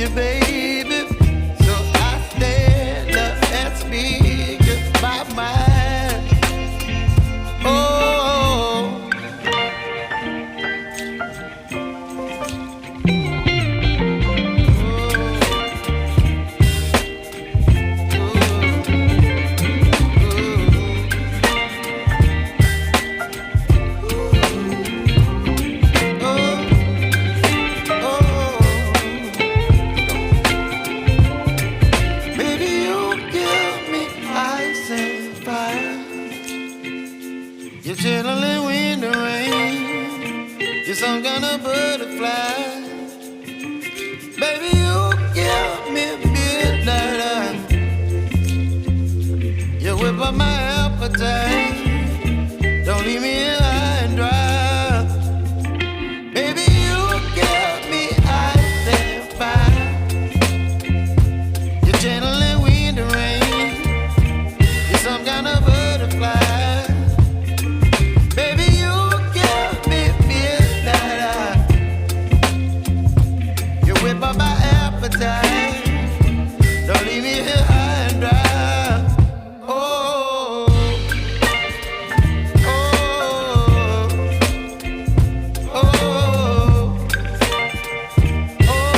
you, baby. So I stand up and speak my mind. Oh, baby, you give me ice and fire. You're chilling wind and rain. You're some kind of butterfly. Baby, you give me midnight. You whip up my appetite. Don't leave me here high and dry. Baby, you give me ice and fire. You're channeling wind and rain. You're some kind of butterfly. Baby, you give me midnight. You whip up my appetite. Don't leave me here high and dry. Oh, oh, oh, oh,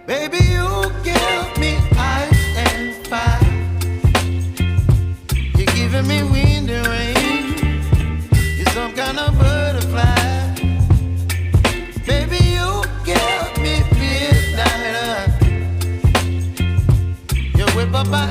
baby, you give me ice and fire. You're giving me wind and rain. You're some kind of butterfly. Baby, you give me midnight. You whip up my